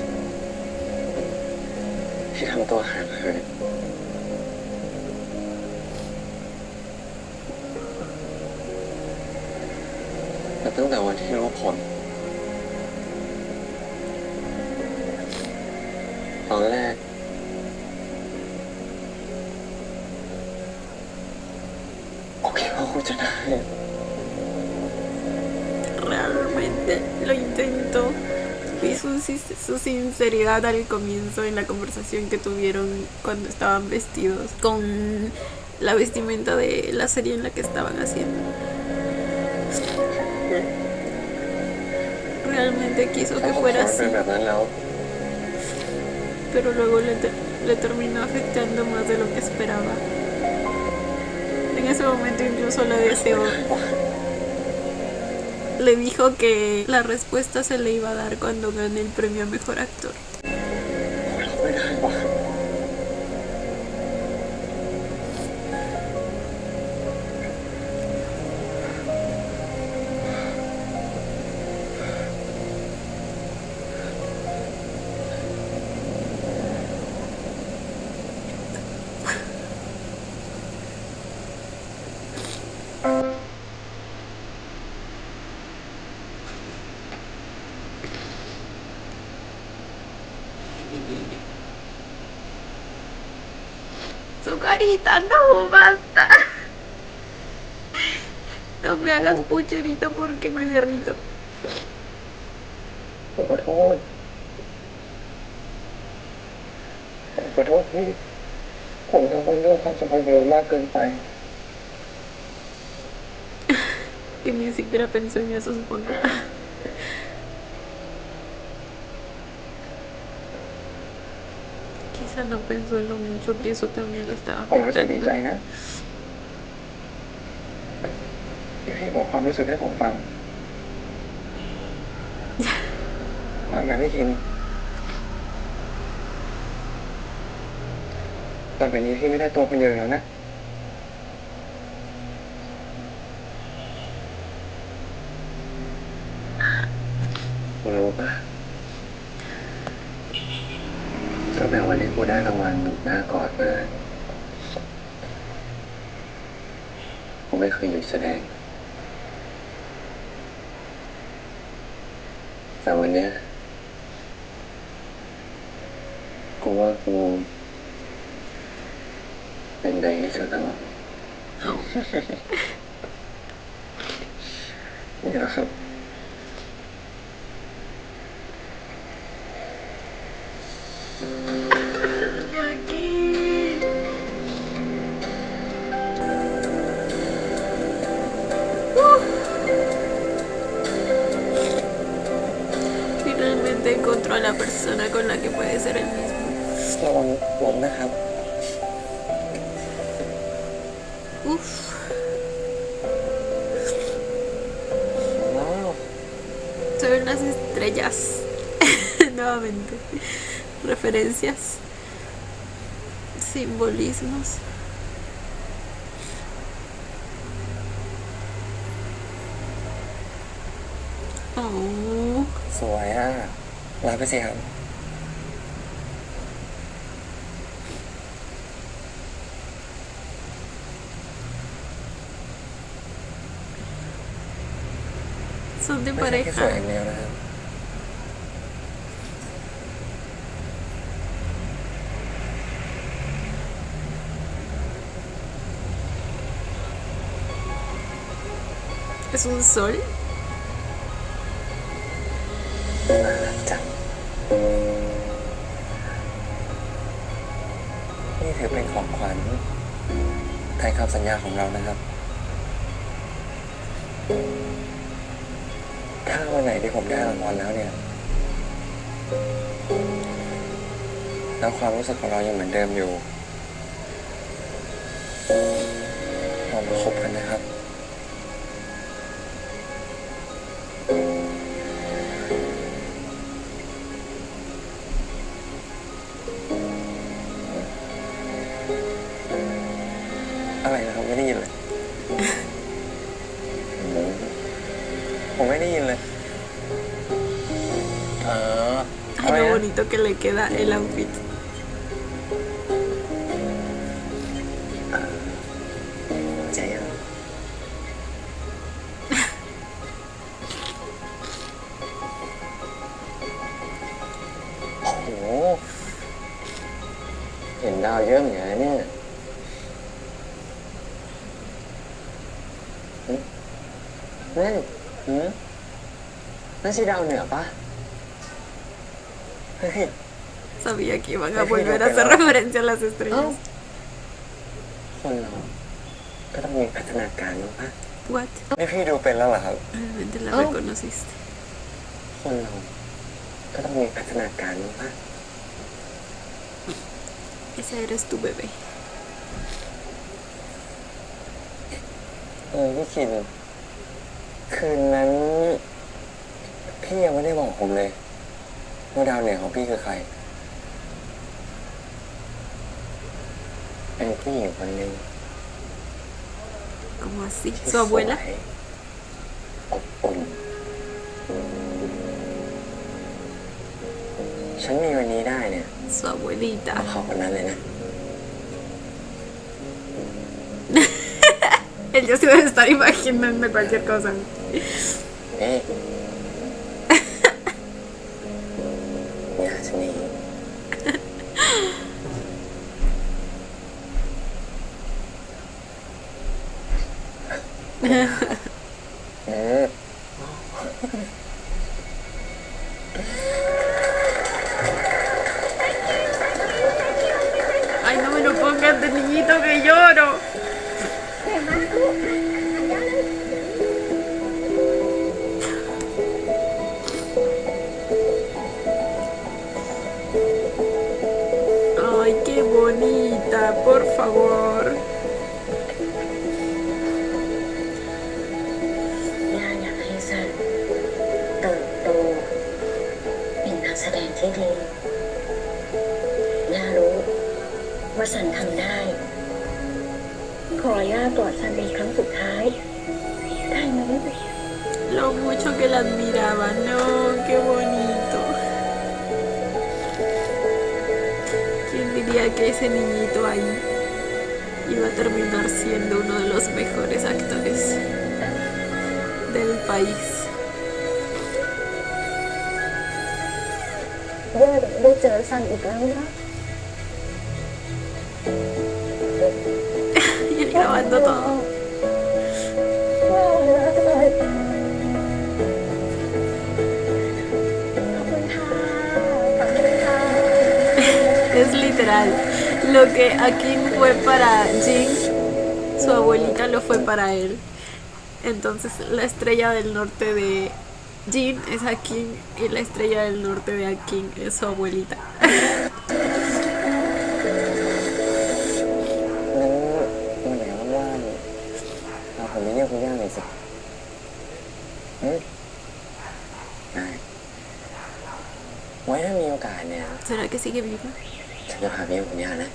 ที่ทำตัวห่างเหินแต่ตั้งแต่วันที่รู้ผลตอนแรกกูคิดว่ากูจะได้ Realmente lo intentó. Vi su sinceridad al comienzo en la conversación que tuvieron cuando estaban vestidos con la vestimenta de la serie en la que estaban haciendo. Realmente quiso que fuera así, pero luego le terminó afectando más de lo que esperaba. En ese momento incluso la deseó. Le dijo que la respuesta se le iba a dar cuando gane el premio a mejor actor. Su carita, no, basta. No me hagas pucherito porque me derrito. ผมขอโทษพี่ผมทำเรื่องความสัมพันธ์ของเรามากเกินไป Que ni siquiera pensó en eso, supongo. Quizá no pensó en lo mucho que eso también le estaba ผมรู้สึกดีใจ afectando. นะที่พี่บอกความรู้สึกให้ผมฟังว่าไงพี่คินตอนนี้พี่ไม่ได้ตัวคนเดียวแล้วนะรู้ปะก็แปลวันนี้กูได้รางวัลหนุ่มหน้ากอดมาผมไม่เคยหยุดแสดงแต่วันเนี้ยกูว่ากูเป็นใดที่สุดแล้ว นี่แหละครับ Finalmente encontró a la persona con la que puede ser el mismo. ระวังล้มนะครับ Uf. Wow. Se ven las estrellas. Nuevamente. Referencias. Simbolismos. Oh. สวยอ่ะรับไปสิครับ Son de ไม่ใช่แค่สวยอ pareja. ย่างเดียวนะครับ Es un sol. น่ารักจังนี่ถือเป็นของขวัญแทนคำสัญญาของเรานะครับ ถ้าวันไหนที่ผมได้รางวัลแล้วเนี่ย แล้วความรู้สึกของเรายังเหมือนเดิมอยู่ เรามาคบกันนะครับ อะไรนะครับไม่ได้ยินเลย ผมไม่ได้ยินเลย Ay, lo bonito que le queda el outfit. ใจยัง โอ้โห เห็นดาวเยอะเหมือนกันนะเนี่ยนั่นนั่นใช่ดาวเหนือปะเฮ้ย Sabía que iban a volver a hacer referencia a las estrellas. คนเราก็ต้องมีพัฒนาการบ้างปะ What? นี่พี่ดูเป็นแล้วเหรอครับ Realmente la reconociste. คนเราก็ต้องมีพัฒนาการบ้างปะ Ese eres tu bebé. พี่คินคืนนั้น พี่ยังไม่ได้บอกผมเลยว่าดาวเหนือของพี่คือใคร เป็นผู้หญิงคนหนึ่ง ¿Cómo así? ที่ ¿Su abuela? สวยอบอุ่นฉันมีวันนี้ได้เนี่ย Su abuelita. เอาเขาคนนั้นเลยนะ Él ya se debe estar imaginando cualquier cosa. เอ๊ะยาชนี Ay, no me lo pongas de niñito que lloro. Ay, qué bonita, por favor. ย่าอยากให้สันเติบโตเป็นนักแสดงที่ดีย่ารู้ว่าสันทำได้ ขอย่ากอดสันเป็นครั้งสุดท้าย ได้ไหม Lo mucho que la admiraba, no, qué bonito. ¿Quién diría que ese niñito ahí iba a terminar siendo uno de los mejores actores del país? ได้เจอซันอีกแล้วนะ Y él grabando todo. Es literal. Lo que Akin fue para Jin, su abuelita lo fue para él. Entonces la estrella del norte de Jin es Akin y la estrella del norte de Akin es su abuelita. วันไหนว่างๆเราผมไปเยี่ยมคุณย่าหน่อยสิได้ไว้ถ้ามีโอกาสเนี่ย ¿Será que sigue viva? ฉันจะพาไปเยี่ยมคุณย่านะ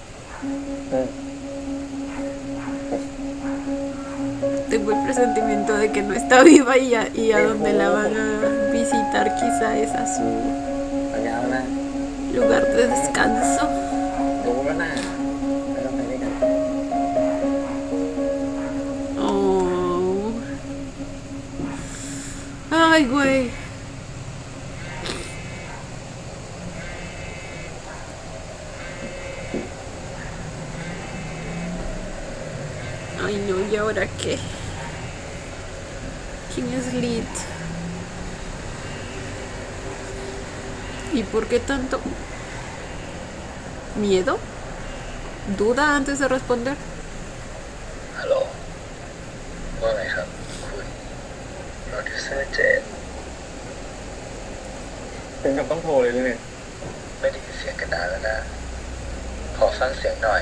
Tengo el presentimiento de que no está viva y a donde la van a visitar quizá es a su สัญญาแล้วนะ lugar de descanso. รู้แล้วนะเราต้องไปด้วยกัน Oh. Ay, güey. Ay, no, ¿y ahora qué? ¿Quién es Lit? ¿Y por qué tanto miedo? ¿Duda antes de responder? ฮัลโหลว่าไงครับคุณโปรดิวเซอร์เจน ถึงกับต้องโทรเลยเนี่ย ไม่ได้ยินเสียงกันนานแล้วนะ ขอฟังเสียงหน่อย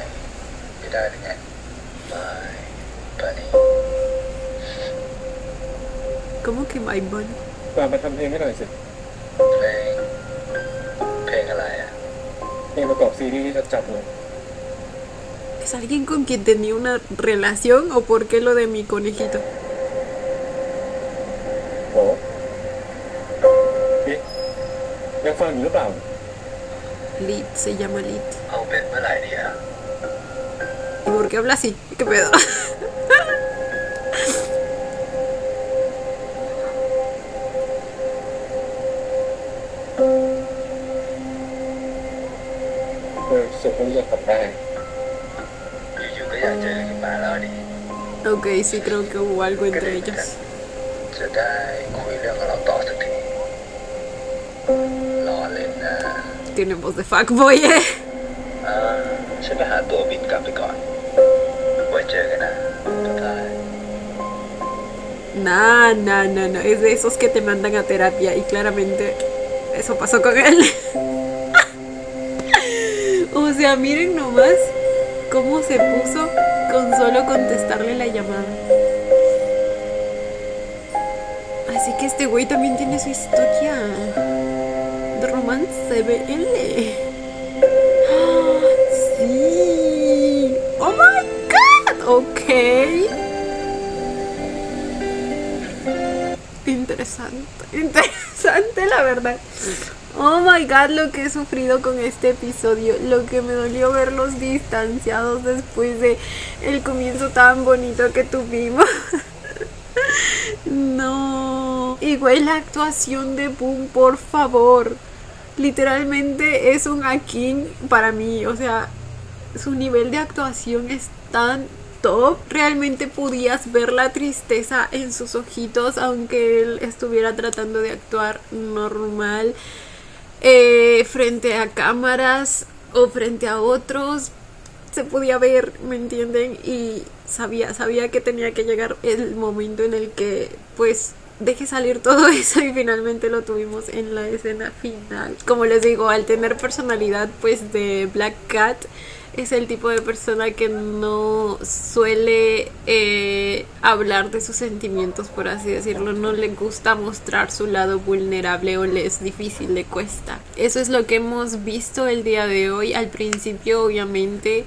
ไม่ได้หรือไงไม่ตอนนี้ ¿Cómo que my bun? มาทำเพลงให้หน่อยสิ เพลงอะไรอ่ะ เพลงประกอบซีรีส์ที่จัดเลย ¿Es alguien con quien tenía una relación o por qué lo de mi conejito? โอ้พี่ยังฟังอยู่หรือเปล่า Lit, se llama Lit. เอาเป็นเมื่อไหร่ดีอ่ะ ¿Y por qué habla así? ¿Qué pedo? สุดท้ายจะทำได้ อยู่ๆก็อยากเจอขึ้นมาแล้วดิ Ok, sí creo que hubo algo entre ellos. จะได้คุยเรื่องของเราต่อสักทีรอเล่นนะ Tiene voz de fuckboy, eh. ฉันไปหาตั๋วบินกลับไปก่อน ไว้เจอกันนะบ๊ายบาย No. Es de esos que te mandan a terapia y claramente eso pasó con él. O sea, miren nomás cómo se puso con solo contestarle la llamada. Así que este güey también tiene su historia de romance BL. ¡Ah, sí! ¡Oh my god! Ok. Interesante la verdad. Oh my god, lo que he sufrido con este episodio, lo que me dolió verlos distanciados después de el comienzo tan bonito que tuvimos. No. Y güey, la actuación de Boom, por favor. Literalmente es un Akin para mí, o sea, su nivel de actuación es tan top, realmente podías ver la tristeza en sus ojitos, aunque él estuviera tratando de actuar normal frente a cámaras o frente a otros. Se podía ver, ¿me entienden? Y sabía que tenía que llegar el momento en el que pues deje salir todo eso, y finalmente lo tuvimos en la escena final. Como les digo, al tener personalidad pues de Black Cat, es el tipo de persona que no suele hablar de sus sentimientos, por así decirlo. No le gusta mostrar su lado vulnerable, o le es difícil, le cuesta. Eso es lo que hemos visto el día de hoy. Al principio, obviamente,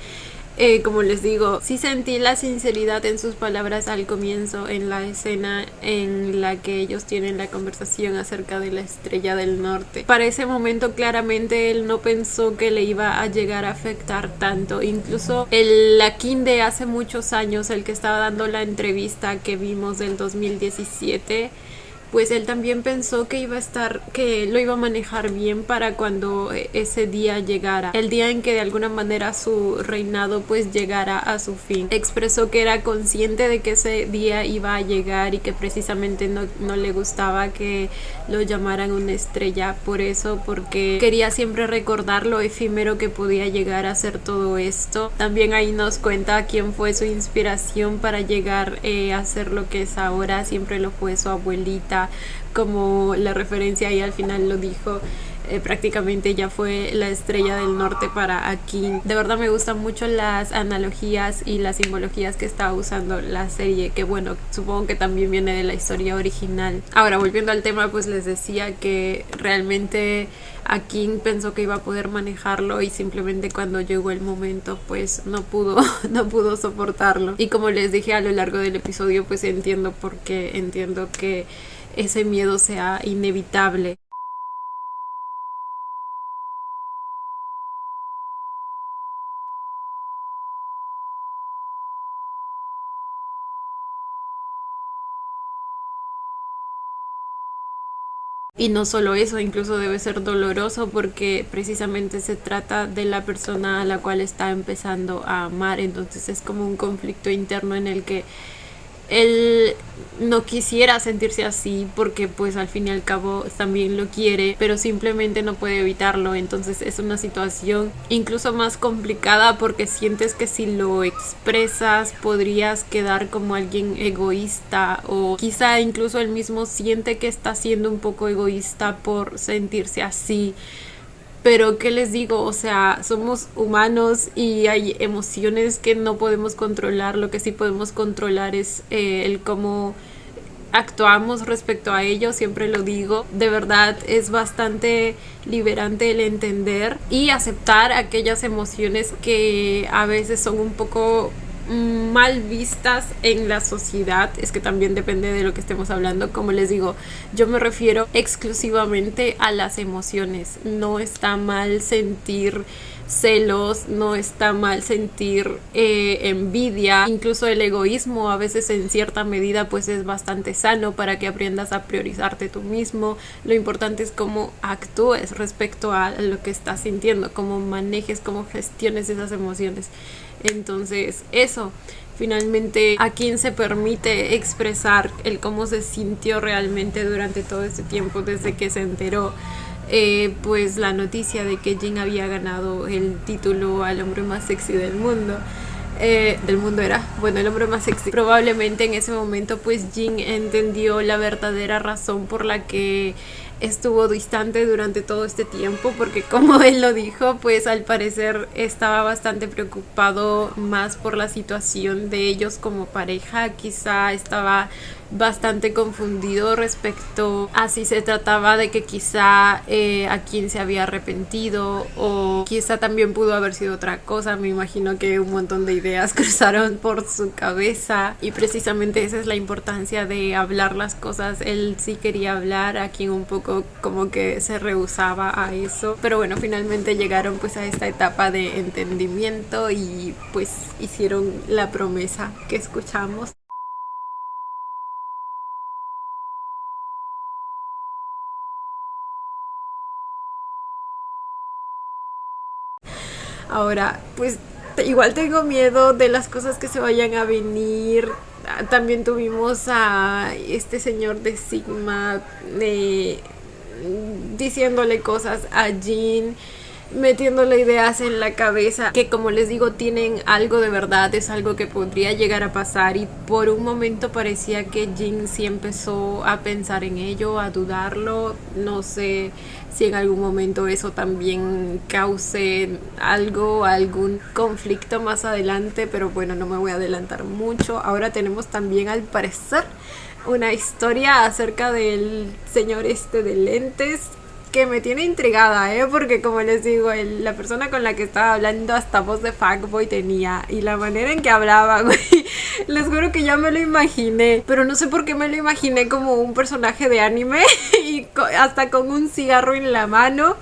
como les digo, sí sentí la sinceridad en sus palabras al comienzo, en la escena en la que ellos tienen la conversación acerca de la Estrella del Norte. Para ese momento claramente él no pensó que le iba a llegar a afectar tanto. Incluso el Akin de hace muchos años, el que estaba dando la entrevista que vimos del 2017, pues él también pensó que que lo iba a manejar bien para cuando ese día llegara, el día en que de alguna manera su reinado pues llegara a su fin. Expresó que era consciente de que ese día iba a llegar y que precisamente no le gustaba que lo llamaran una estrella por eso, porque quería siempre recordar lo efímero que podía llegar a ser todo esto. También ahí nos cuenta quién fue su inspiración para llegar a ser lo que es ahora. Siempre lo fue su abuelita, como la referencia ahí al final lo dijo. Prácticamente ella fue la Estrella del Norte para Akin. De verdad me gustan mucho las analogías y las simbologías que está usando la serie, que bueno, supongo que también viene de la historia original. Ahora, volviendo al tema, pues les decía que realmente Akin pensó que iba a poder manejarlo, y simplemente cuando llegó el momento pues no pudo soportarlo. Y como les dije a lo largo del episodio, pues entiendo por qué, entiendo que ese miedo sea inevitable. Y no solo eso, incluso debe ser doloroso, porque precisamente se trata de la persona a la cual está empezando a amar. Entonces es como un conflicto interno en el que él no quisiera sentirse así, porque pues al fin y al cabo también lo quiere, pero simplemente no puede evitarlo. Entonces es una situación incluso más complicada, porque sientes que si lo expresas podrías quedar como alguien egoísta, o quizá incluso él mismo siente que está siendo un poco egoísta por sentirse así. Pero ¿qué les digo? O sea, somos humanos y hay emociones que no podemos controlar. Lo que sí podemos controlar es el cómo actuamos respecto a ello. Siempre lo digo, de verdad es bastante liberante el entender y aceptar aquellas emociones que a veces son un poco mal vistas en la sociedad. Es que también depende de lo que estemos hablando. Como les digo, yo me refiero exclusivamente a las emociones. No está mal sentir celos, no está mal sentir envidia, incluso el egoísmo a veces en cierta medida pues es bastante sano para que aprendas a priorizarte tú mismo. Lo importante es cómo actúes respecto a lo que estás sintiendo, cómo manejes, cómo gestiones esas emociones. Entonces eso, finalmente a quien se permite expresar el cómo se sintió realmente durante todo este tiempo desde que se enteró pues la noticia de que Jin había ganado el título al hombre más sexy del mundo. El hombre más sexy. Probablemente en ese momento pues Jin entendió la verdadera razón por la que estuvo distante durante todo este tiempo, porque como él lo dijo, pues al parecer estaba bastante preocupado más por la situación de ellos como pareja. Quizá estaba bastante confundido respecto a si se trataba de que quizá a quien se había arrepentido, o quizá también pudo haber sido otra cosa. Me imagino que un montón de ideas cruzaron por su cabeza, y precisamente esa es la importancia de hablar las cosas. Él sí quería hablar, a quien un poco como que se rehusaba a eso, pero bueno, finalmente llegaron pues a esta etapa de entendimiento y pues hicieron la promesa que escuchamos. Ahora, pues igual tengo miedo de las cosas que se vayan a venir. También tuvimos a este señor de Sigma diciéndole cosas a Jin, metiéndole ideas en la cabeza que, como les digo, tienen algo de verdad, es algo que podría llegar a pasar, y por un momento parecía que Jin sí empezó a pensar en ello, a dudarlo. No sé si en algún momento eso también cause algún conflicto más adelante, pero bueno, no me voy a adelantar mucho. Ahora tenemos también, al parecer, una historia acerca del señor de lentes, que me tiene intrigada, porque como les digo, la persona con la que estaba hablando hasta voz de fuckboy tenía, y la manera en que hablaba, güey, les juro que ya me lo imaginé, pero no sé por qué me lo imaginé como un personaje de anime y hasta con un cigarro en la mano,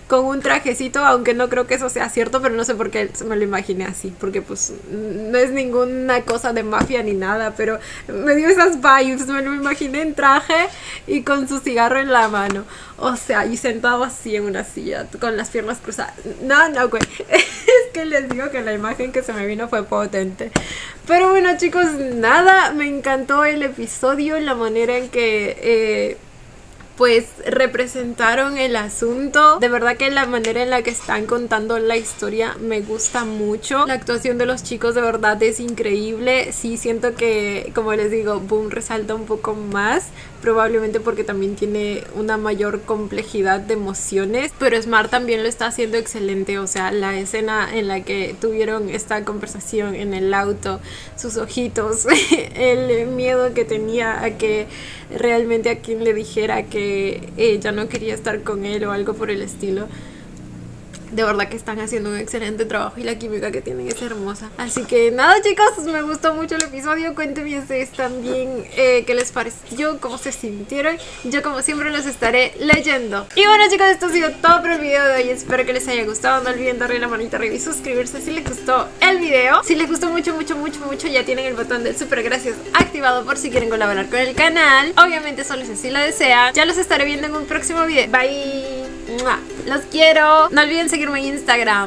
con un trajecito, aunque no creo que eso sea cierto, pero no sé por qué me lo imaginé así, porque pues no es ninguna cosa de mafia ni nada, pero me dio esas vibes, me lo imaginé en traje y con su cigarro en la mano, o sea, y sentado así en una silla, con las piernas cruzadas. No, güey, es que les digo que la imagen que se me vino fue potente. Pero bueno, chicos, nada, me encantó el episodio, la manera en que pues representaron el asunto. De verdad que la manera en la que están contando la historia me gusta mucho. La actuación de los chicos de verdad es increíble. Sí, siento que, como les digo, Boom resalta un poco más, probablemente porque también tiene una mayor complejidad de emociones, pero Smart también lo está haciendo excelente. O sea, la escena en la que tuvieron esta conversación en el auto, sus ojitos, el miedo que tenía a que realmente a quien le dijera que ella no quería estar con él o algo por el estilo. De verdad que están haciendo un excelente trabajo y la química que tienen es hermosa. Así que nada, chicos, me gustó mucho el episodio. Cuéntenme ustedes también qué les pareció, cómo se sintieron. Yo, como siempre, los estaré leyendo. Y bueno, chicos, esto ha sido todo por el video de hoy. Espero que les haya gustado. No olviden darle la manita arriba y suscribirse si les gustó el video. Si les gustó mucho, ya tienen el botón del super gracias activado por si quieren colaborar con el canal. Obviamente, solo si así lo desean. Ya los estaré viendo en un próximo video. Bye. Los quiero. No olviden seguirme en Instagram.